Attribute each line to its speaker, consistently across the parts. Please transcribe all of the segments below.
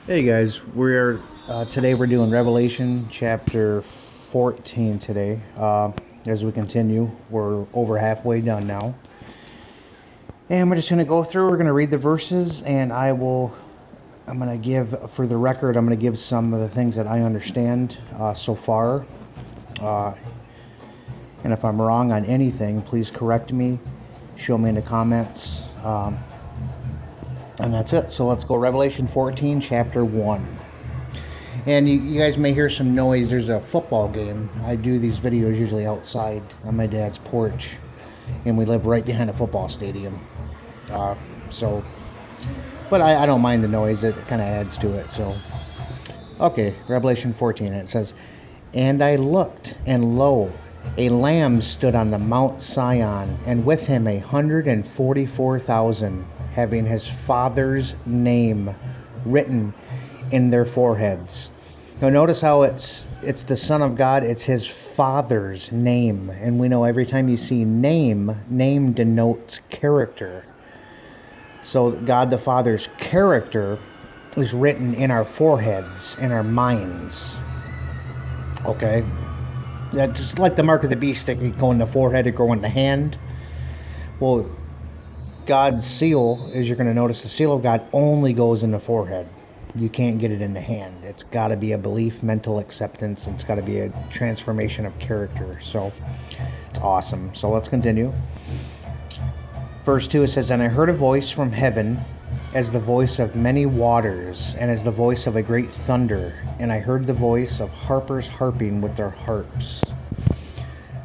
Speaker 1: Hey guys, we're today we're doing Revelation chapter 14 today. As we continue, we're over halfway done now, and we're just gonna go through. We're gonna read the verses, and I'm gonna give, for the record, I'm gonna give some of the things that I understand so far. Uh, and if I'm wrong on anything, please correct me. Show me in the comments. And that's it. So let's go. Revelation 14, chapter 1. And you guys may hear some noise. There's a football game. I do these videos usually outside on my dad's porch, and we live right behind a football stadium. Uh, so, but I don't mind the noise. It kind of adds to it. So, okay, Revelation 14. It says, "And I looked, and lo, a lamb stood on the Mount Sion, and with him 144,000, having his father's name written in their foreheads." Now notice how it's the Son of God, it's his father's name. And we know every time you see name denotes character. So God the Father's character is written in our foreheads, in our minds. Okay? That just like the mark of the beast that could go in the forehead, it go in the hand. Well, God's seal, as you're going to notice, the seal of God only goes in the forehead. You can't get it in the hand. It's got to be a belief, mental acceptance, and it's got to be a transformation of character. So it's awesome. So let's continue. Verse 2, it says, "And I heard a voice from heaven as the voice of many waters, and as the voice of a great thunder. And I heard the voice of harpers harping with their harps."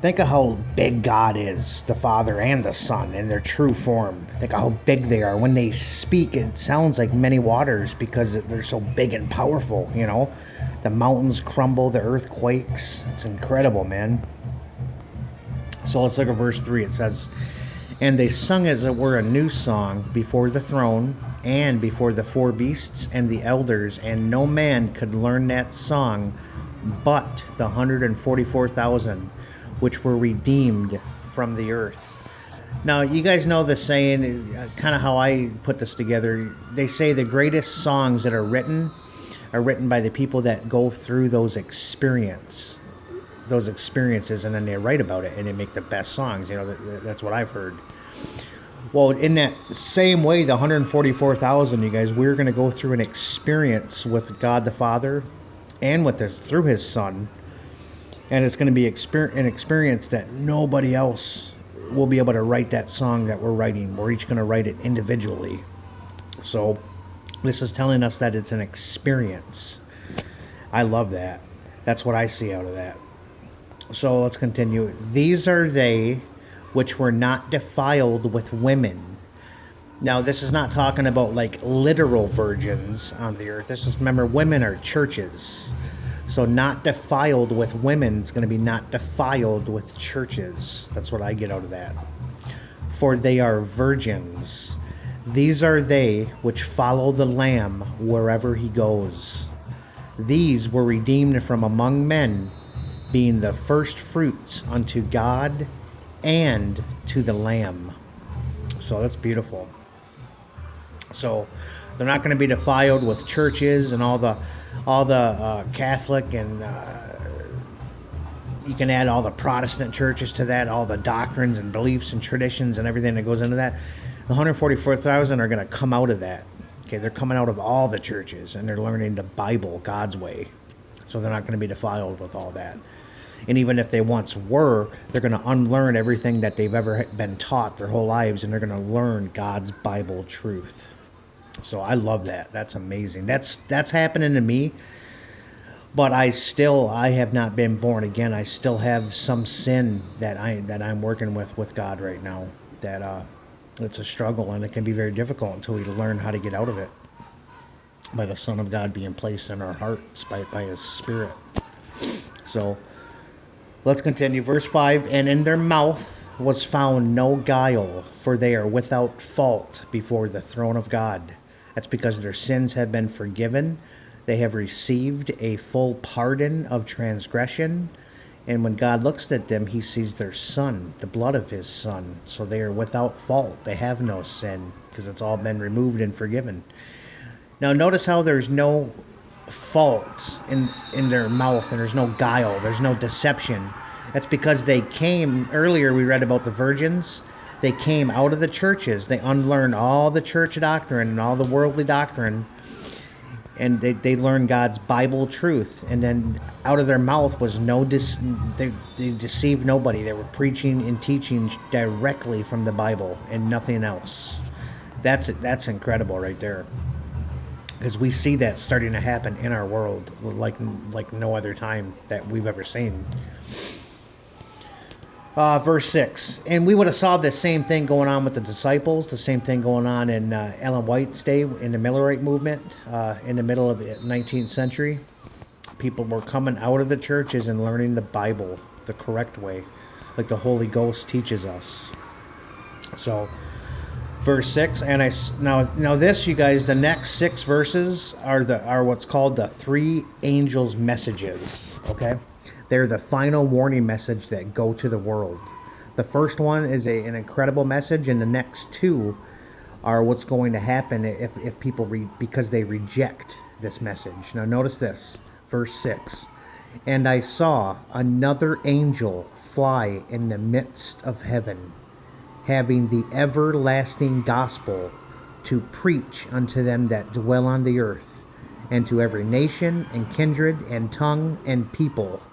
Speaker 1: Think of how big God is, the Father and the Son, in their true form. Think of how big they are. When they speak, it sounds like many waters because they're so big and powerful, you know? The mountains crumble, the earth quakes. It's incredible, man. So let's look at verse 3. It says, "And they sung as it were a new song before the throne and before the four beasts and the elders, and no man could learn that song but the 144,000 which were redeemed from the earth." Now, you guys know the saying, kind of how I put this together. They say the greatest songs that are written by the people that go through those experiences, and then they write about it and they make the best songs. You know, that's what I've heard. Well, in that same way, the 144,000, you guys, we're going to go through an experience with God the Father and with this through his Son. And it's going to be an experience that nobody else will be able to write that song that we're writing. We're each going to write it individually. So this is telling us that it's an experience. I love that. That's what I see out of that. So let's continue. "These are they which were not defiled with women." Now, this is not talking about like literal virgins on the earth. This is, remember, women are churches. So not defiled with women is going to be not defiled with churches. That's what I get out of that. "For they are virgins. These are they which follow the Lamb wherever he goes. These were redeemed from among men, being the first fruits unto God and to the Lamb." So that's beautiful. So they're not going to be defiled with churches and all the Catholic, and you can add all the Protestant churches to that, all the doctrines and beliefs and traditions and everything that goes into that. The 144,000 are going to come out of that. Okay, they're coming out of all the churches, and they're learning the Bible God's way. So they're not going to be defiled with all that. And even if they once were, they're going to unlearn everything that they've ever been taught their whole lives, and they're going to learn God's Bible truth. So I love that. That's amazing. That's happening to me. But I have not been born again. I still have some sin that I'm working with God right now. That it's a struggle, and it can be very difficult until we learn how to get out of it. By the Son of God being placed in our hearts by his Spirit. So let's continue. Verse 5, "And in their mouth was found no guile, for they are without fault before the throne of God." That's because their sins have been forgiven. They have received a full pardon of transgression. And when God looks at them, he sees their Son, the blood of his Son. So they are without fault. They have no sin because it's all been removed and forgiven. Now notice how there's no fault in their mouth, and there's no guile, there's no deception. That's because they came earlier. We read about the virgins. They came out of the churches. They unlearned all the church doctrine and all the worldly doctrine, and they learned God's Bible truth. And then out of their mouth was they deceived nobody. They were preaching and teaching directly from the Bible and nothing else. That's incredible right there, because we see that starting to happen in our world like no other time that we've ever seen. Verse 6, and we would have saw the same thing going on with the disciples, the same thing going on in Ellen White's day in the Millerite movement in the middle of the 19th century. People were coming out of the churches and learning the Bible the correct way, like the Holy Ghost teaches us. So, verse 6, and now this, you guys, the next 6 verses are what's called the 3 angels' messages, okay? They're the final warning message that go to the world. The first one is an incredible message, and the next 2 are what's going to happen if people because they reject this message. Now notice this, verse 6. And I saw another angel fly in the midst of heaven, having the everlasting gospel to preach unto them that dwell on the earth, and to every nation and kindred and tongue and people.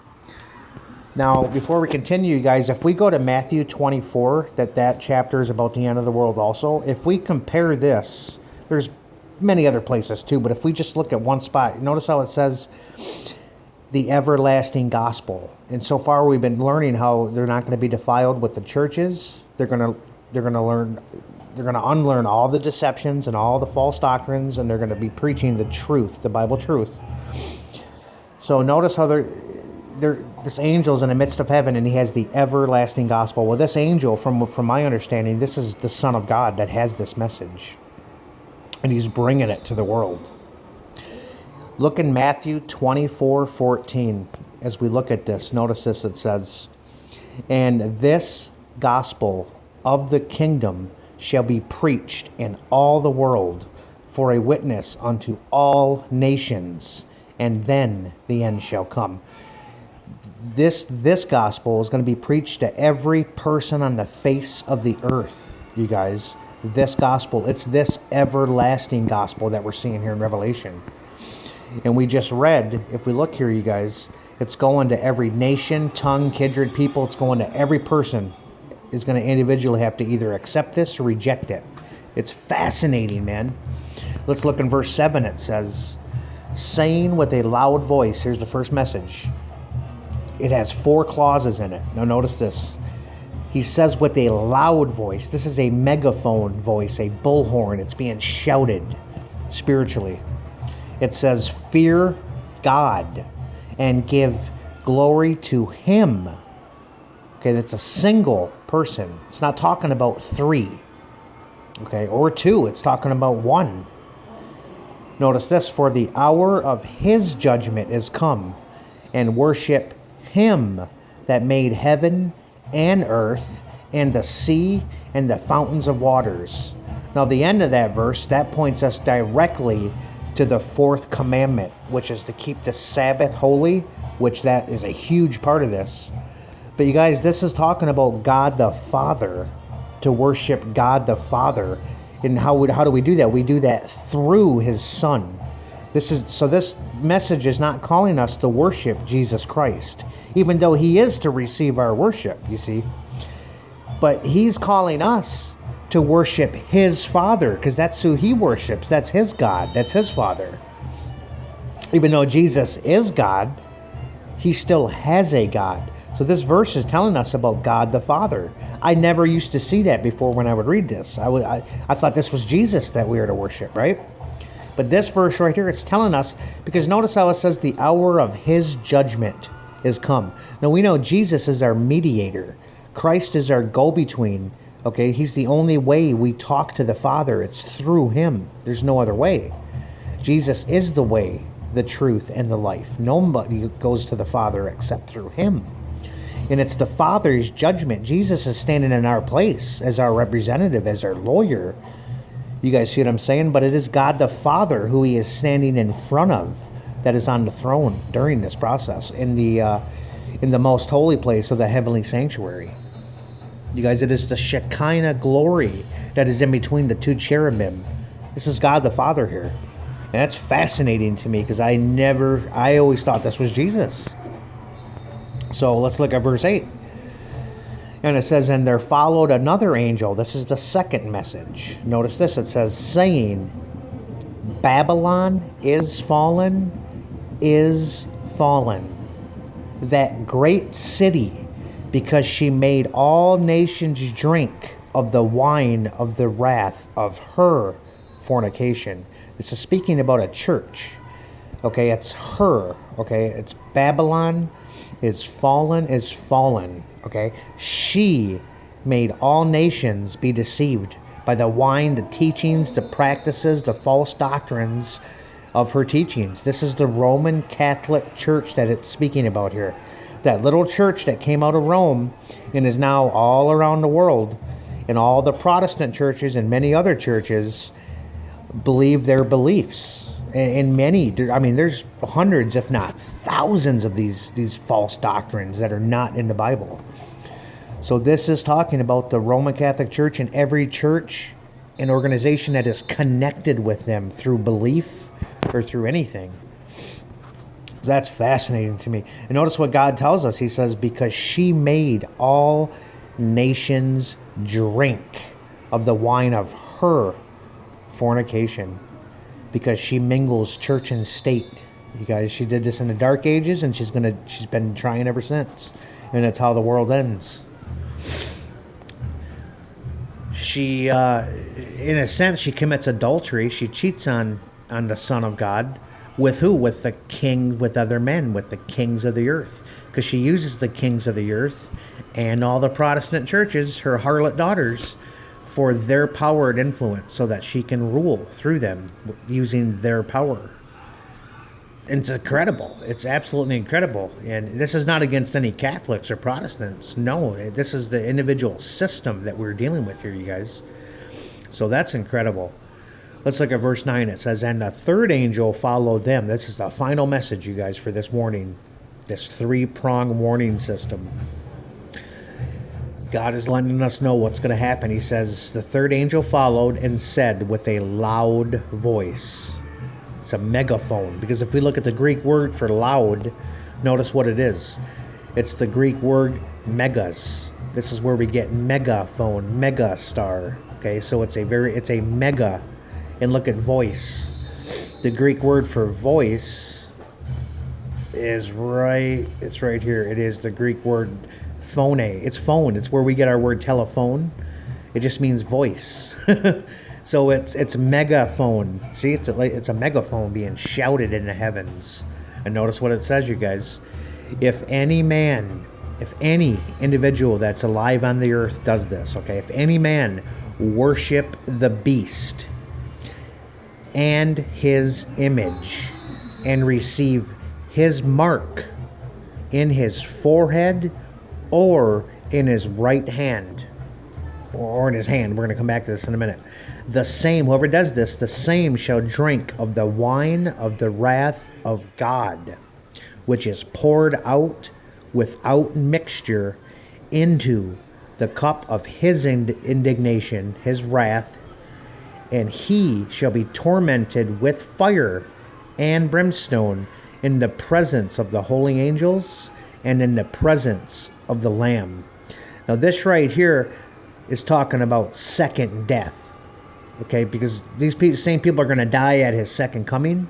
Speaker 1: Now, before we continue, you guys, if we go to Matthew 24, that chapter is about the end of the world also. If we compare this, there's many other places too, but if we just look at one spot, notice how it says the everlasting gospel. And so far we've been learning how they're not going to be defiled with the churches. They're going to unlearn all the deceptions and all the false doctrines, and they're going to be preaching the truth, the Bible truth. So notice how this angel's in the midst of heaven, and he has the everlasting gospel. Well, this angel, from my understanding, this is the Son of God that has this message, and he's bringing it to the world. Look in Matthew 24:14. As we look at this, notice this. It says, and this gospel of the kingdom shall be preached in all the world for a witness unto all nations, and then the end shall come. This gospel is going to be preached to every person on the face of the earth, you guys. This gospel, it's this everlasting gospel that we're seeing here in Revelation. And we just read, if we look here, you guys, it's going to every nation, tongue, kindred, people. It's going to every person is going to individually have to either accept this or reject it. It's fascinating, man. Let's look in verse 7. It says, saying with a loud voice, here's the first message. It has 4 clauses in it. Now notice this. He says with a loud voice. This is a megaphone voice, a bullhorn. It's being shouted spiritually. It says, fear God and give glory to him. Okay, that's a single person. It's not talking about 3. Okay, or 2. It's talking about 1. Notice this, for the hour of his judgment is come, and worship him that made heaven and earth and the sea and the fountains of waters. Now the end of that verse, that points us directly to the 4th commandment, which is to keep the Sabbath holy, which that is a huge part of this. But you guys, this is talking about God the Father, to worship God the Father. And how do we do that? We do that through his Son. This message is not calling us to worship Jesus Christ, even though he is to receive our worship, you see. But he's calling us to worship his Father, because that's who he worships. That's his God. That's his Father. Even though Jesus is God, he still has a God. So this verse is telling us about God the Father. I never used to see that before when I would read this. I thought this was Jesus that we are to worship, right? But this verse right here, it's telling us, because notice how it says the hour of his judgment is come. Now we know Jesus is our mediator. Christ is our go-between. Okay, he's the only way we talk to the Father. It's through him. There's no other way. Jesus is the way, the truth, and the life. Nobody goes to the Father except through him. And it's the Father's judgment. Jesus is standing in our place as our representative, as our lawyer. You guys see what I'm saying? But it is God the Father who he is standing in front of that is on the throne during this process in the most holy place of the heavenly sanctuary. You guys, it is the Shekinah glory that is in between the two cherubim. This is God the Father here. And that's fascinating to me because I always thought this was Jesus. So let's look at verse 8. And it says, and there followed another angel. This is the second message. Notice this. It says, saying, Babylon is fallen, that great city, because she made all nations drink of the wine of the wrath of her fornication. This is speaking about a church. Okay, it's her. Okay, it's Babylon is fallen. Okay, she made all nations be deceived by the wine, the teachings, the practices, the false doctrines of her teachings. This is the Roman Catholic Church that it's speaking about here. That little church that came out of Rome and is now all around the world, and all the Protestant churches and many other churches believe their beliefs. And many, I mean, there's hundreds, if not thousands, of these false doctrines that are not in the Bible. So this is talking about the Roman Catholic Church and every church and organization that is connected with them through belief or through anything. So that's fascinating to me. And notice what God tells us. He says, because she made all nations drink of the wine of her fornication. Because she mingles church and state. You guys, she did this in the Dark Ages, and she's been trying ever since. And that's how the world ends. She, in a sense, she commits adultery. She cheats on the Son of God. With who? With the king, with other men, with the kings of the earth. Because she uses the kings of the earth and all the Protestant churches, her harlot daughters, for their power and influence so that she can rule through them using their power. And it's incredible. It's absolutely incredible. And this is not against any Catholics or Protestants. No, this is the individual system that we're dealing with here, you guys. So that's incredible. Let's look at verse 9. It says, and the third angel followed them. This is the final message, you guys, for this morning. This three-prong warning system. God is letting us know what's going to happen. He says, the third angel followed and said with a loud voice. It's a megaphone. Because if we look at the Greek word for loud, notice what it is. It's the Greek word megas. This is where we get megaphone, megastar. Okay, so it's a mega. And look at voice. The Greek word for voice is it's right here. It is the Greek word phone. It's phone. It's where we get our word telephone. It just means voice. So it's megaphone. See, it's a megaphone being shouted in the heavens. And notice what it says, you guys. If any individual that's alive on the earth does this, okay? If any man worship the beast and his image and receive his mark in his forehead or in his right hand, or in his hand. We're going to come back to this in a minute. The same, whoever does this, the same shall drink of the wine of the wrath of God, which is poured out without mixture into the cup of his indignation, his wrath, and he shall be tormented with fire and brimstone in the presence of the holy angels and in the presence of the Lamb. Now this right here is talking about second death, okay? Because these same people are going to die at his second coming,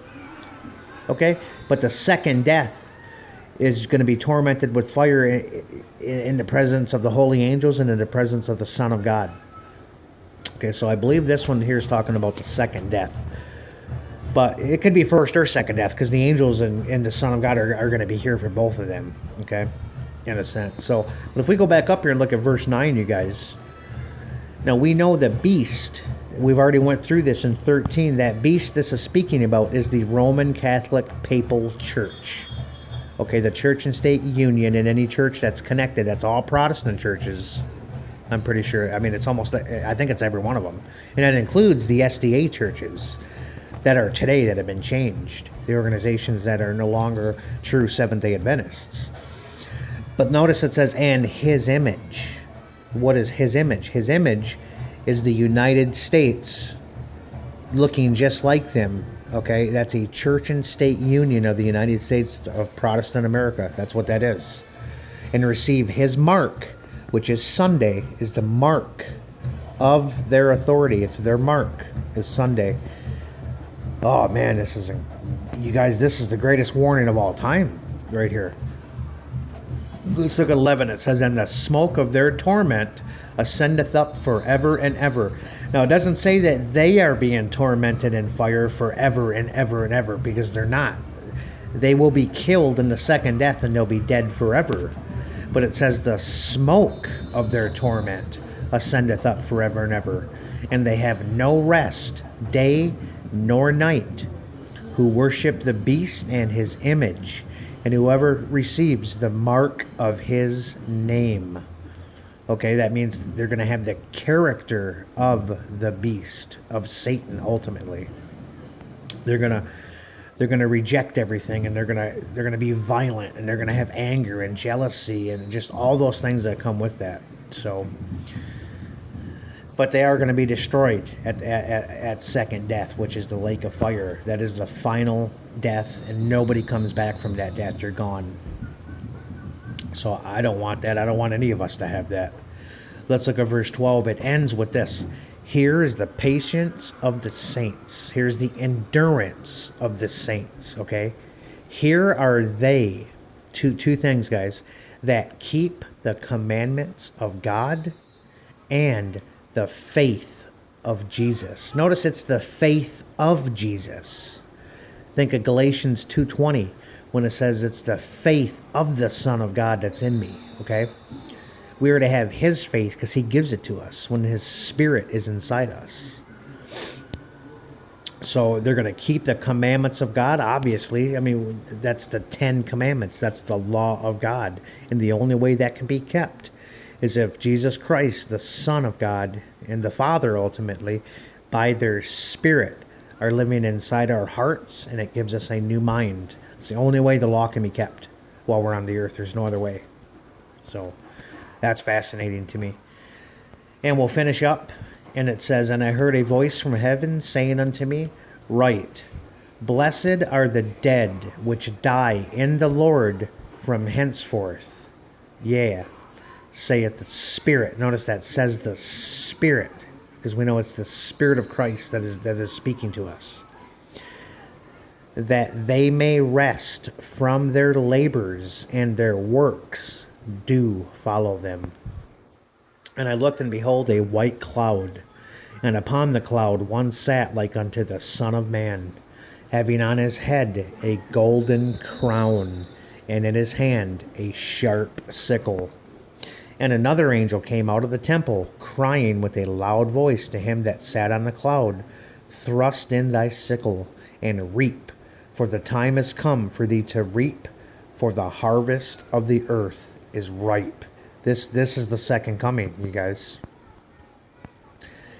Speaker 1: okay? But the second death is going to be tormented with fire in the presence of the holy angels and in the presence of the Son of God. Okay, so I believe this one here is talking about the second death. But it could be first or second death because the angels and the Son of God are going to be here for both of them, okay, in a sense. So, but if we go back up here and look at verse 9, you guys. Now, we know the beast, we've already went through this in 13. That beast this is speaking about is the Roman Catholic Papal Church. Okay, the church and state union, and any church that's connected, that's all Protestant churches. I'm pretty sure. I mean, it's almost, I think it's every one of them. And that includes the SDA churches that are today that have been changed, the organizations that are no longer true Seventh-day Adventists. But notice it says, and his image. What is his image? His image is the United States looking just like them. Okay, that's a church and state union of the United States of Protestant America. That's what that is. And receive his mark, which is Sunday, is the mark of their authority. It's their mark, is Sunday. Oh man, you guys, this is the greatest warning of all time right here. Let's look at 11. It says, and the smoke of their torment ascendeth up forever and ever. Now, it doesn't say that they are being tormented in fire forever and ever and ever, because they're not. They will be killed in the second death, and they'll be dead forever. But it says the smoke of their torment ascendeth up forever and ever, and they have no rest, day nor night, who worship the beast and his image, and whoever receives the mark of his name. Okay, that means they're going to have the character of the beast, of Satan, ultimately. They're going to reject everything, and they're going to be violent, and they're going to have anger and jealousy and just all those things that come with that. So, but they are going to be destroyed at second death, which is the lake of fire. That is the final death, and nobody comes back from that death. You're gone. So I don't want that. I don't want any of us to have that. Let's look at verse 12. It ends with this. Here is the patience of the saints. Here's the endurance of the saints, okay? Here are they, two things, guys, that keep the commandments of God and the faith of Jesus. Notice it's the faith of Jesus. Think of Galatians 2:20 when it says it's the faith of the Son of God that's in me, okay? We are to have his faith because he gives it to us when his spirit is inside us. So they're going to keep the commandments of God, obviously. I mean, that's the 10 commandments. That's the law of God. And the only way that can be kept is if Jesus Christ, the Son of God, and the Father, ultimately, by their Spirit, are living inside our hearts, and it gives us a new mind. It's the only way the law can be kept while we're on the earth. There's no other way. So that's fascinating to me. And we'll finish up. And it says, and I heard a voice from heaven saying unto me, write, blessed are the dead which die in the Lord from henceforth. Yeah, saith the Spirit. Notice that says the Spirit, because we know it's the Spirit of Christ that is speaking to us. That they may rest from their labors, and their works do follow them. And I looked, and behold, a white cloud, and upon the cloud one sat like unto the Son of Man, having on his head a golden crown, and in his hand a sharp sickle. And another angel came out of the temple, crying with a loud voice to him that sat on the cloud, thrust in thy sickle, and reap, for the time is come for thee to reap, for the harvest of the earth is ripe. This is the second coming, you guys.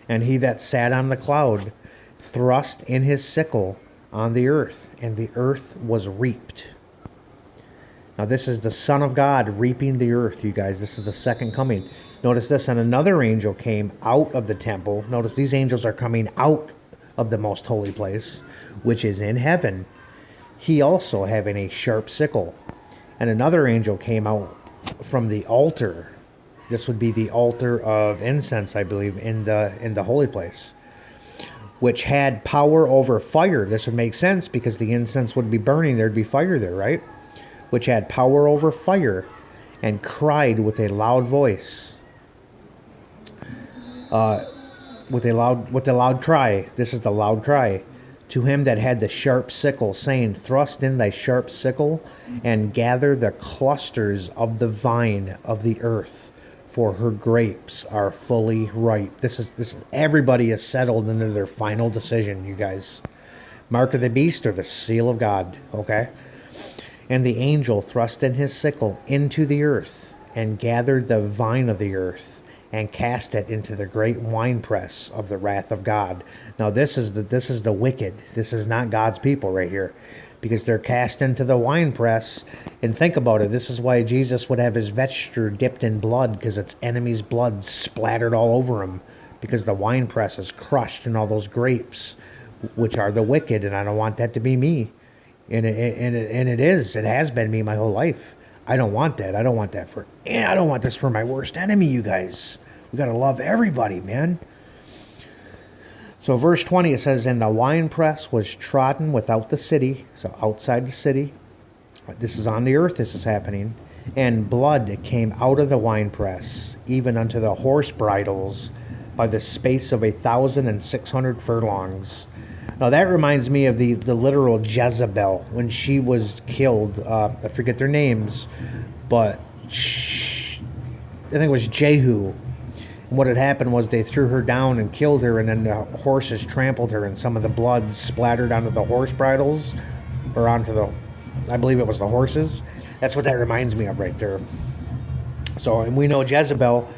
Speaker 1: And he that sat on the cloud thrust in his sickle on the earth, and the earth was reaped. Now this is the Son of God reaping the earth, you guys. This is the second coming. Notice this, and another angel came out of the temple. Notice these angels are coming out of the most holy place, which is in heaven. He also having a sharp sickle. And another angel came out from the altar. This would be the altar of incense, I believe, in the holy place, which had power over fire. This would make sense because the incense would be burning. There'd be fire there, right? Which had power over fire, and cried with a loud voice. With a loud cry. This is the loud cry. To him that had the sharp sickle, saying, thrust in thy sharp sickle, and gather the clusters of the vine of the earth, for her grapes are fully ripe. This is everybody is settled into their final decision, you guys. Mark of the beast or the seal of God, okay? And the angel thrust in his sickle into the earth, and gathered the vine of the earth, and cast it into the great winepress of the wrath of God. Now this is the wicked. This is not God's people right here, because they're cast into the winepress. And think about it. This is why Jesus would have his vesture dipped in blood, because it's enemy's blood splattered all over him, because the winepress is crushed in all those grapes, which are the wicked, and I don't want that to be me. And it is. It has been me my whole life. I don't want that. I don't want that for. And I don't want this for my worst enemy, you guys. We got to love everybody, man. So verse 20, it says, and the winepress was trodden without the city, so outside the city. This is on the earth, this is happening. And blood came out of the winepress, even unto the horse bridles, by the space of 1,600 furlongs. Now that reminds me of the literal Jezebel, when she was killed. I forget their names, but I think it was Jehu. And what had happened was they threw her down and killed her, and then the horses trampled her, and some of the blood splattered onto the horse bridles, or onto the, I believe it was the horses. That's what that reminds me of right there. So, and we know Jezebel,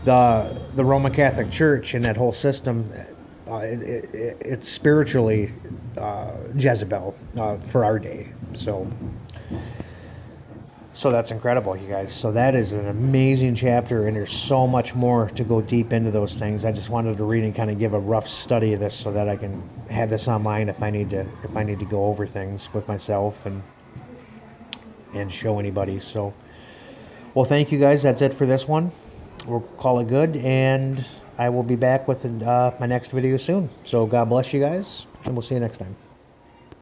Speaker 1: the Roman Catholic Church, and that whole system, it's spiritually Jezebel for our day. So that's incredible, you guys. So that is an amazing chapter, and there's so much more to go deep into those things. I just wanted to read and kind of give a rough study of this, so that I can have this online if I need to go over things with myself and show anybody. So, well, thank you guys. That's it for this one. We'll call it good, and I will be back with my next video soon. So God bless you guys, and we'll see you next time.